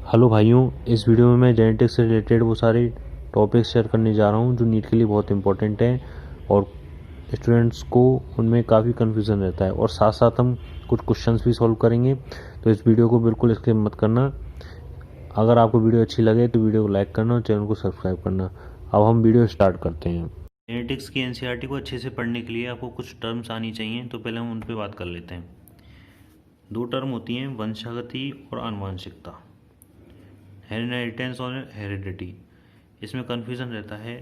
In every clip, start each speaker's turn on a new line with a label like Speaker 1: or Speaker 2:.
Speaker 1: Hello भाइयों, इस video में मैं जेनेटिक्स से रिलेटेड वो सारे टॉपिक्स शेयर करने जा रहा हूँ जो नीट के लिए बहुत इंपॉर्टेंट हैं और स्टूडेंट्स को उनमें काफ़ी कन्फ्यूज़न रहता है। और साथ साथ हम कुछ क्वेश्चंस भी सॉल्व करेंगे, तो इस वीडियो को बिल्कुल स्किप मत करना। अगर आपको वीडियो अच्छी लगे तो वीडियो को लाइक करना और चैनल को सब्सक्राइब करना। अब हम वीडियो स्टार्ट करते हैं। जेनेटिक्स की एनसीईआरटी को अच्छे से पढ़ने के लिए आपको कुछ टर्म्स आनी चाहिए, तो पहले हम उन पर बात कर लेते हैं। दो टर्म होती हैं, वंशागति और आनुवंशिकता, हेरिडिटेंस और हेरिडिटी। इसमें कन्फ्यूज़न रहता है।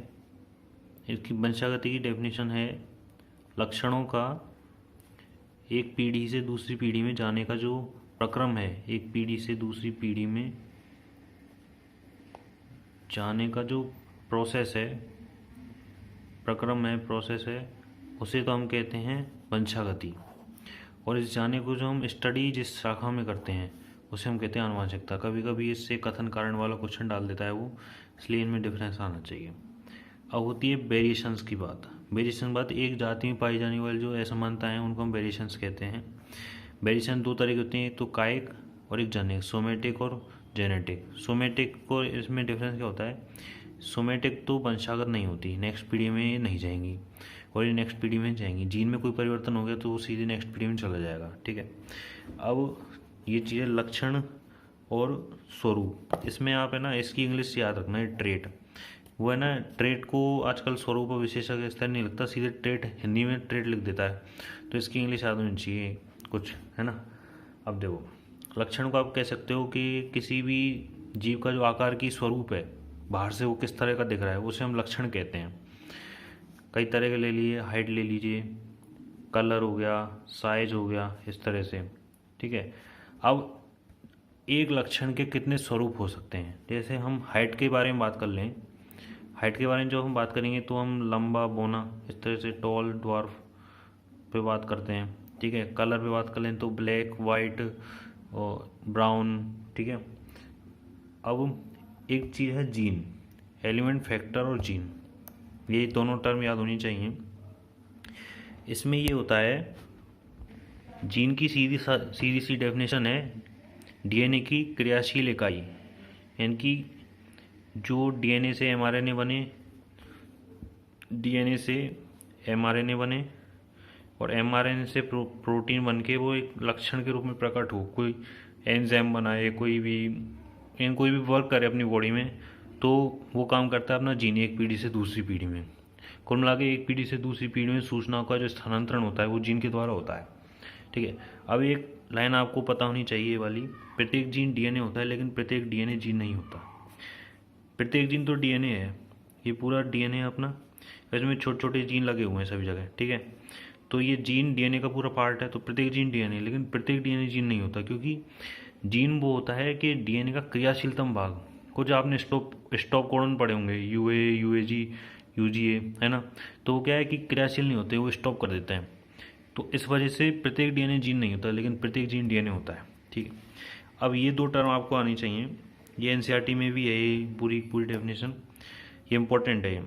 Speaker 1: इसकी वंशागति की डेफिनेशन है लक्षणों का एक पीढ़ी से दूसरी पीढ़ी में जाने का जो प्रक्रम है, एक पीढ़ी से दूसरी पीढ़ी में जाने का जो प्रोसेस है, प्रक्रम है, प्रोसेस है, उसे तो हम कहते हैं वंशागति। और इस जाने को जो हम स्टडी जिस शाखा में करते हैं उसे हम कहते हैं आनुवंशिकता। कभी कभी इससे कथन कारण वाला क्वेश्चन डाल देता है वो, इसलिए इनमें डिफरेंस आना चाहिए। अब होती है वेरिएशंस की बात। वेरिएशन बात एक जाति में पाई जाने वाली जो असमानताएं हैं उनको हम वेरिएशंस कहते हैं। वेरिएशन दो तरह की होती हैं, एक तो कायिक और एक जनिक, सोमेटिक और जेनेटिक। सोमेटिक को इसमें डिफरेंस क्या होता है, सोमेटिक तो वंशागत नहीं होती, नेक्स्ट पीढ़ी में ये नहीं जाएंगी और ये नेक्स्ट पीढ़ी में जाएंगी। जीन में कोई परिवर्तन हो गया तो वो सीधे नेक्स्ट पीढ़ी में चला जाएगा, ठीक है। अब ये चीज़ें लक्षण और स्वरूप, इसमें आप है ना इसकी इंग्लिश याद रखना है, ट्रेट। वो है ना, ट्रेट को आजकल स्वरूप और विशेषण स्तर नहीं लगता, सीधे ट्रेट हिंदी में ट्रेट लिख देता है, तो इसकी इंग्लिश याद होनी चाहिए कुछ, है ना। अब देखो, लक्षण को आप कह सकते हो कि किसी भी जीव का जो आकार की स्वरूप है, बाहर से वो किस तरह का दिख रहा है, उसे हम लक्षण कहते हैं। कई तरह के ले लिए, हाइट ले लीजिए, कलर हो गया, साइज हो गया, इस तरह से, ठीक है। अब एक लक्षण के कितने स्वरूप हो सकते हैं, जैसे हम हाइट के बारे में बात कर लें। हाइट के बारे में जो हम बात करेंगे तो हम लंबा, बोना, इस तरह से टॉल, ड्वार्फ पे बात करते हैं, ठीक है। कलर पे बात कर लें तो ब्लैक, वाइट और ब्राउन, ठीक है। अब एक चीज़ है जीन, एलिमेंट, फैक्टर और जीन, ये दोनों टर्म याद होनी चाहिए। इसमें ये होता है, जीन की सीधी सी डेफिनेशन है डीएनए की क्रियाशील इकाई, यानी कि जो डीएनए से एमआरएनए बने, डीएनए से एमआरएनए बने और एमआरएनए से प्रोटीन बन के वो एक लक्षण के रूप में प्रकट हो। कोई एंजाइम बनाए, कोई भी वर्क करे अपनी बॉडी में, तो वो काम करता है अपना जीन, एक पीढ़ी से दूसरी पीढ़ी में। कुल मिला के एक पीढ़ी से दूसरी पीढ़ी में सूचनाओं का जो स्थानांतरण होता है वो जीन के द्वारा होता है, ठीक है। अब एक लाइन आपको पता होनी चाहिए वाली, प्रत्येक जीन डीएनए होता है लेकिन प्रत्येक डीएनए जीन नहीं होता। प्रत्येक जीन तो डीएनए है, ये पूरा डीएनए है अपना, इसमें छोटे छोटे जीन लगे हुए हैं सभी जगह, ठीक है। तो ये जीन डीएनए का पूरा पार्ट है, तो प्रत्येक जीन डीएनए, लेकिन प्रत्येक डीएनए जीन नहीं होता, क्योंकि जीन वो होता है कि डीएनए का क्रियाशीलतम भाग। कुछ आपने स्टॉप कोडन पढ़े होंगे, यूए, यूएजी, यूजीए, है ना, तो वो क्या है कि क्रियाशील नहीं होते, वो स्टॉप कर देते हैं। तो इस वजह से प्रत्येक डीएनए जीन नहीं होता, लेकिन प्रत्येक जीन डीएनए होता है, ठीक है। अब ये दो टर्म आपको आनी चाहिए, ये एनसीईआरटी में भी है, ये पूरी पूरी डेफिनेशन, ये इंपॉर्टेंट है।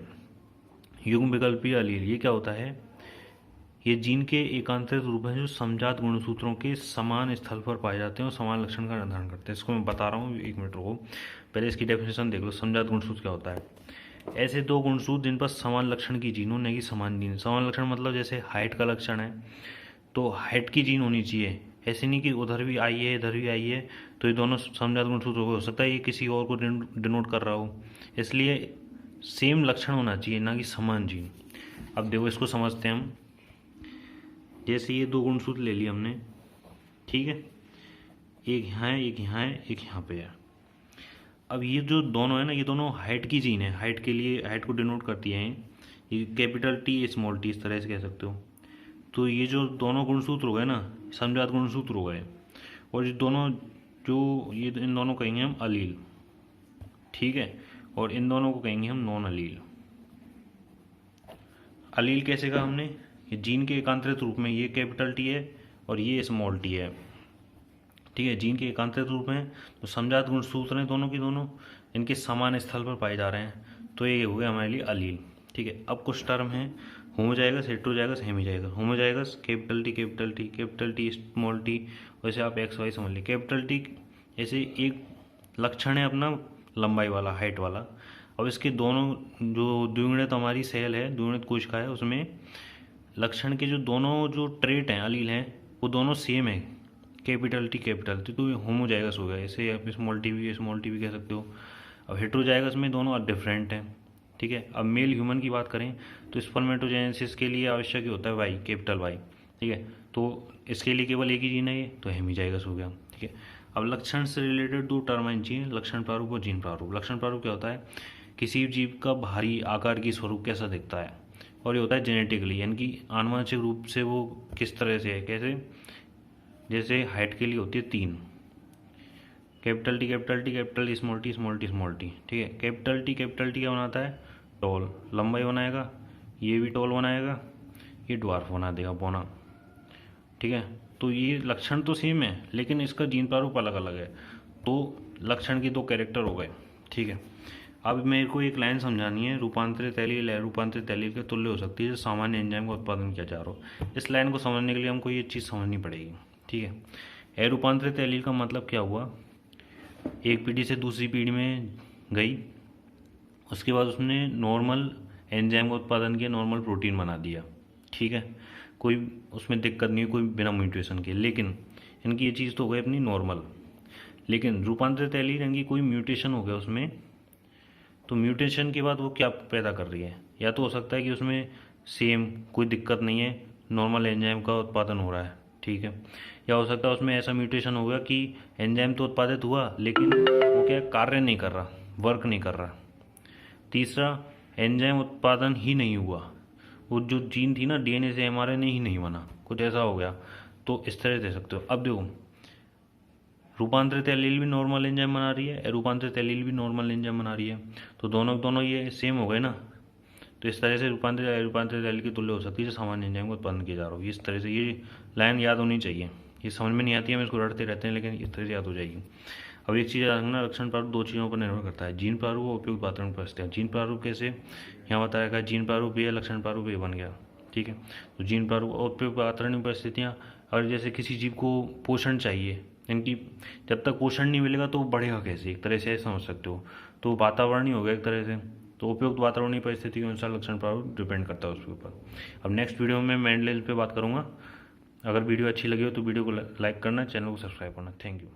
Speaker 1: युग्म विकल्पीय अलील, ये क्या होता है, ये जीन के एकांतरित रूप हैं जो समजात गुणसूत्रों के समान स्थल पर पाए जाते हैं और समान लक्षण का निर्धारण करते हैं। इसको मैं बता रहा हूँ, एक मिनट रुको, पहले इसकी डेफिनेशन देख लो। समजात गुणसूत्र क्या होता है, ऐसे दो गुणसूत्र जिन पर समान लक्षण की जीन हो, नहीं कि समान जीन। समान लक्षण मतलब जैसे हाइट का लक्षण है तो हाइट की जीन होनी चाहिए, ऐसे नहीं कि उधर भी आई है इधर भी आई है तो ये दोनों समजात गुणसूत्र हो सकता है ये किसी और को डिनोट कर रहा हो, इसलिए सेम लक्षण होना चाहिए, ना कि समान जीन। अब देखो इसको समझते हैं हम। जैसे ये दो गुणसूत्र ले लिए हमने, ठीक है, एक यहाँ है, एक यहाँ है, एक यहाँ पे है। अब ये जो दोनों है ना, ये दोनों हाइट की जीन है, हाइट के लिए, हाइट को डिनोट करती है ये कैपिटल टी, स्मॉल टी, इस तरह से कह सकते हो। तो ये जो दोनों गुणसूत्र हो गए ना, समजात गुणसूत्र हो गए, और ये दोनों जो ये इन दोनों कहेंगे हम अलील, ठीक है, और इन दोनों को कहेंगे हम नॉन अलील। अलील कैसे कहा हमने, ये जीन के एकांतरित रूप में, ये कैपिटल टी है और ये स्मॉल टी है, ठीक है, जीन के एकांतरित रूप में, तो समजात गुणसूत्र हैं दोनों की दोनों, इनके समान स्थल पर पाए जा रहे हैं, तो ये हो गया हमारे लिए अलील, ठीक है। अब कुछ टर्म है, homozygous, heterozygous, hemizygous. Homozygous capital T, capital T, capital T, small T, वैसे आप एक्स वाई समझ लीजिए। कैपिटल टी ऐसे एक लक्षण है अपना लंबाई वाला, हाइट वाला। अब इसके दोनों जो द्विगुणित हमारी सेल है, द्विगुणित कोशिका है, उसमें लक्षण के जो दोनों जो ट्रेट हैं, अलील हैं, वो दोनों सेम है, कैपिटल टी तो ये होमोजाइगस हो गया। इसे आप स्मॉल टी भी कह सकते हो। अब हेट्रोजाइगस में दोनों डिफरेंट हैं, ठीक है। अब मेल ह्यूमन की बात करें तो स्पर्मेटोजेनेसिस के लिए आवश्यक ही होता है वाई, कैपिटल वाई, ठीक है। तो इसके लिए केवल एक ही जीन है ये, तो हेमीजाइगस हो गया, ठीक है। अब लक्षण से रिलेटेड दो टर्म हैं जी, लक्षण प्रारूप और जीन प्रारूप। लक्षण प्रारूप क्या होता है, किसी जीव का बाहरी आकार की स्वरूप कैसा दिखता है, और ये होता है जेनेटिकली, यानी कि आनुवंशिक रूप से वो किस तरह से है, कैसे, जैसे हाइट के लिए होती है 3, कैपिटल टी स्मॉल टी, ठीक है। कैपिटल टी क्या बनाता है, टॉल, लंबाई बनाएगा, ये भी टॉल बनाएगा, ये ड्वार्फ बना देगा, पौना, ठीक है। तो ये लक्षण तो सेम है, लेकिन इसका जीन प्रारूप अलग अलग है। तो लक्षण की दो कैरेक्टर हो गए, ठीक है। अब मेरे को एक लाइन समझानी है, रूपांतरित तैलील है, रूपांतरित तैलील के तुल्य हो सकती है जो सामान्य एंजाइम का उत्पादन किया जा रहा हो। इस लाइन को समझने के लिए हमको ये चीज़ समझनी पड़ेगी, ठीक है। रूपांतरित तैलील का मतलब क्या हुआ, एक पीढ़ी से दूसरी पीढ़ी में गई, उसके बाद उसने नॉर्मल एंजाइम का उत्पादन किया, नॉर्मल प्रोटीन बना दिया, ठीक है। कोई उसमें दिक्कत नहीं, कोई बिना म्यूटेशन के। लेकिन इनकी ये चीज़ तो हो गई अपनी नॉर्मल, लेकिन रूपांतरित तैलील इनकी कोई म्यूटेशन हो गया उसमें, तो म्यूटेशन के बाद वो क्या पैदा कर रही है, या तो हो सकता है कि उसमें सेम कोई दिक्कत नहीं है, नॉर्मल एंजाइम का उत्पादन हो रहा है, ठीक है। या हो सकता है उसमें ऐसा म्यूटेशन हो गया कि एंजाइम तो उत्पादित हुआ, लेकिन वो क्या कार्य नहीं कर रहा, वर्क नहीं कर रहा। तीसरा, एंजाइम उत्पादन ही नहीं हुआ, वो जो जीन थी ना, डीएनए से एमआरएनए ही नहीं बना, कुछ ऐसा हो गया। तो इस तरह दे सकते हो। अब देखो, रूपांतरित एलील भी नॉर्मल एंजाइम बना रही है, रूपांतरित एलील भी नॉर्मल एंजाइम बना रही है, तो दोनों ये सेम हो गए ना। तो इस तरह से रूपांतरित एलील की तुल्य हो सकती है जो सामान्य एंजाइम का उत्पादन किया जा रहा हो। इस तरह से ये लाइन याद होनी चाहिए। ये समझ में नहीं आती है, हम इसको रटते रहते हैं, लेकिन इस तरह से याद हो जाएगी। अब एक चीज़ याद रखना, लक्षण प्रारूप दो चीज़ों पर निर्भर करता है, जीन प्रारूप और उपयुक्त वातावरण परिस्थितियाँ। जीन प्रारूप कैसे, यहाँ बताया गया, जीन प्रारूप ये, लक्षण प्रारूप ये बन गया, ठीक है। तो जीन प्रारूप और उपयुक्त वातावरण परिस्थितियाँ, और जैसे किसी जीव को पोषण चाहिए, इनकी जब तक पोषण नहीं मिलेगा तो वो बढ़ेगा कैसे, एक तरह से समझ सकते हो। तो वातावरण ही हो गया एक तरह से। तो उपयुक्त वातावरणीय परिस्थिति के अनुसार लक्षण प्रारूप डिपेंड करता है उसके ऊपर। अब नेक्स्ट वीडियो में मेंडलेस पे बात करूँगा। अगर वीडियो अच्छी लगी हो तो वीडियो को लाइक करना, चैनल को सब्सक्राइब करना। Thank you.